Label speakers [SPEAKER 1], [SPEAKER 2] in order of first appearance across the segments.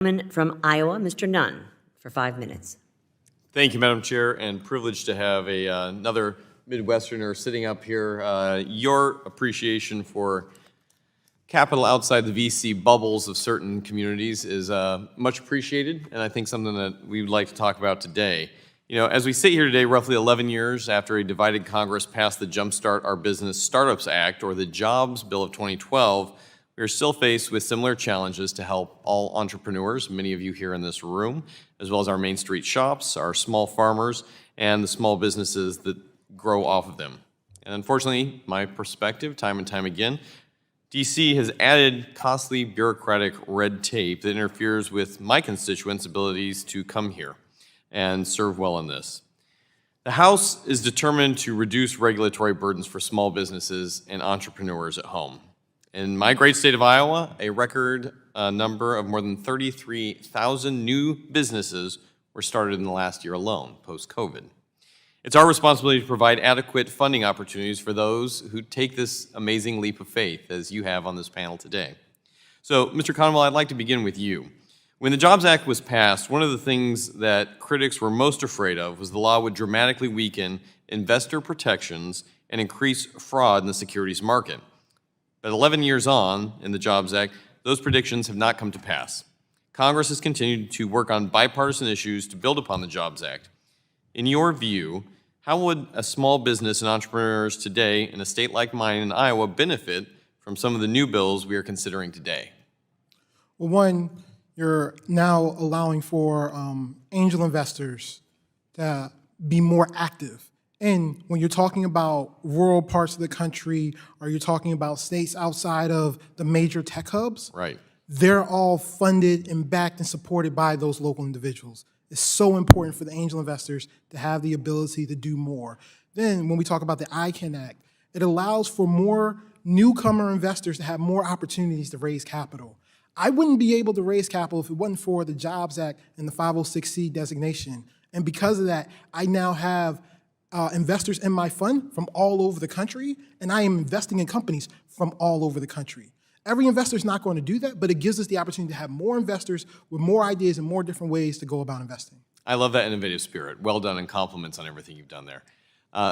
[SPEAKER 1] From Iowa, Mr. Nunn, for 5 minutes.
[SPEAKER 2] Thank you, Madam Chair, and privileged to have another Midwesterner sitting up here. Your appreciation for capital outside the VC bubbles of certain communities is much appreciated, and I think something that we would like to talk about today. You know, as we sit here today, roughly 11 years after a divided Congress passed the Jumpstart Our Business Startups Act, or the Jobs Bill of 2012, we are still faced with similar challenges to help all entrepreneurs, many of you here in this room, as well as our Main Street shops, our small farmers, and the small businesses that grow off of them. And unfortunately, my perspective, time and time again, DC has added costly bureaucratic red tape that interferes with my constituents' abilities to come here and serve well in this. The House is determined to reduce regulatory burdens for small businesses and entrepreneurs at home. In my great state of Iowa, a record number of more than 33,000 new businesses were started in the last year alone, post-COVID. It's our responsibility to provide adequate funding opportunities for those who take this amazing leap of faith, as you have on this panel today. So, Mr. Conwell, I'd like to begin with you. When the Jobs Act was passed, one of the things that critics were most afraid of was the law would dramatically weaken investor protections and increase fraud in the securities market. But 11 years on in the Jobs Act, those predictions have not come to pass. Congress has continued to work on bipartisan issues to build upon the Jobs Act. In your view, how would a small business and entrepreneurs today in a state like mine in Iowa benefit from some of the new bills we are considering today?
[SPEAKER 3] Well, one, you're now allowing for angel investors to be more active. And when you're talking about rural parts of the country, or you're talking about states outside of the major tech hubs,
[SPEAKER 2] Right.
[SPEAKER 3] They're all funded and backed and supported by those local individuals. It's so important for the angel investors to have the ability to do more. Then when we talk about the ICANN Act, it allows for more newcomer investors to have more opportunities to raise capital. I wouldn't be able to raise capital if it wasn't for the Jobs Act and the 506C designation. And because of that, I now have investors in my fund from all over the country, and I am investing in companies from all over the country. Every investor is not going to do that, but it gives us the opportunity to have more investors with more ideas and more different ways to go about investing.
[SPEAKER 2] I love that innovative spirit. Well done, and compliments on everything you've done there.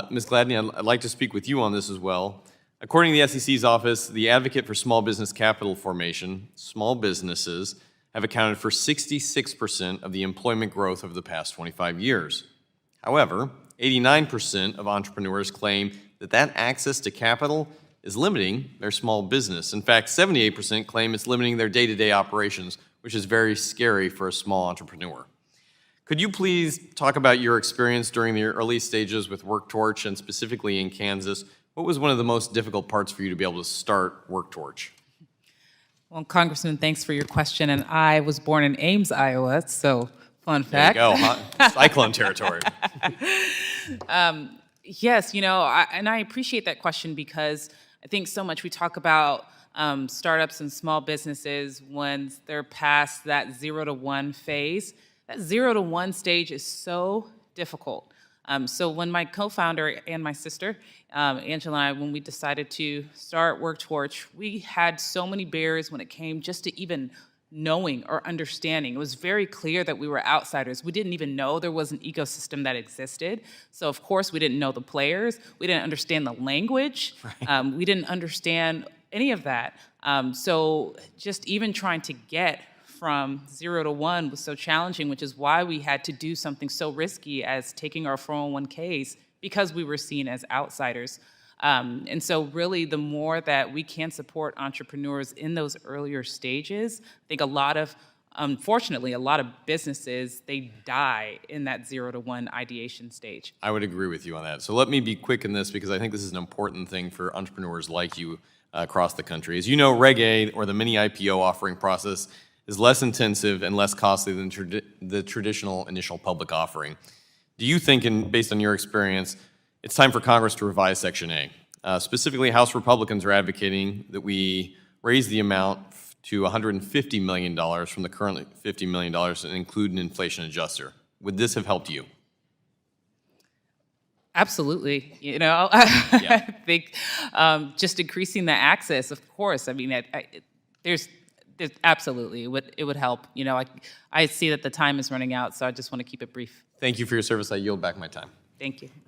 [SPEAKER 2] Ms. Gladney, I'd like to speak with you on this as well. According to the SEC's office, the advocate for small business capital formation, small businesses have accounted for 66% of the employment growth over the past 25 years. However, 89% of entrepreneurs claim that access to capital is limiting their small business. In fact, 78% claim it's limiting their day-to-day operations, which is very scary for a small entrepreneur. Could you please talk about your experience during the early stages with WorkTorch, and specifically in Kansas? What was one of the most difficult parts for you to be able to start WorkTorch?
[SPEAKER 4] Well, Congressman, thanks for your question. And I was born in Ames, Iowa, so fun fact.
[SPEAKER 2] There you go, hot cyclone territory.
[SPEAKER 4] Yes, you know, I appreciate that question, because I think so much we talk about startups and small businesses when they're past that 0 to 1 phase. That 0 to 1 stage is so difficult. So when my co-founder and my sister, Angela and I, when we decided to start WorkTorch, we had so many barriers when it came just to even knowing or understanding. It was very clear that we were outsiders. We didn't even know there was an ecosystem that existed. So of course we didn't know the players. We didn't understand the language.
[SPEAKER 2] Right.
[SPEAKER 4] We didn't understand any of that. So just even trying to get from 0 to 1 was so challenging, which is why we had to do something so risky as taking our 401ks, because we were seen as outsiders. And so really, the more that we can support entrepreneurs in those earlier stages, I think unfortunately, a lot of businesses, they die in that 0 to 1 ideation stage.
[SPEAKER 2] I would agree with you on that. So let me be quick in this, because I think this is an important thing for entrepreneurs like you across the country. As you know, Reg A, or the mini IPO offering process, is less intensive and less costly than the traditional initial public offering. Do you think, and based on your experience, it's time for Congress to revise Section A? Specifically, House Republicans are advocating that we raise the amount to $150 million from the current $50 million and include an inflation adjuster. Would this have helped you?
[SPEAKER 4] Absolutely. You know,
[SPEAKER 2] Yeah.
[SPEAKER 4] I think just increasing the access, of course. I mean, there's Absolutely, it would help. You know, I see that the time is running out, so I just want to keep it brief.
[SPEAKER 2] Thank you for your service. I yield back my time.
[SPEAKER 4] Thank you.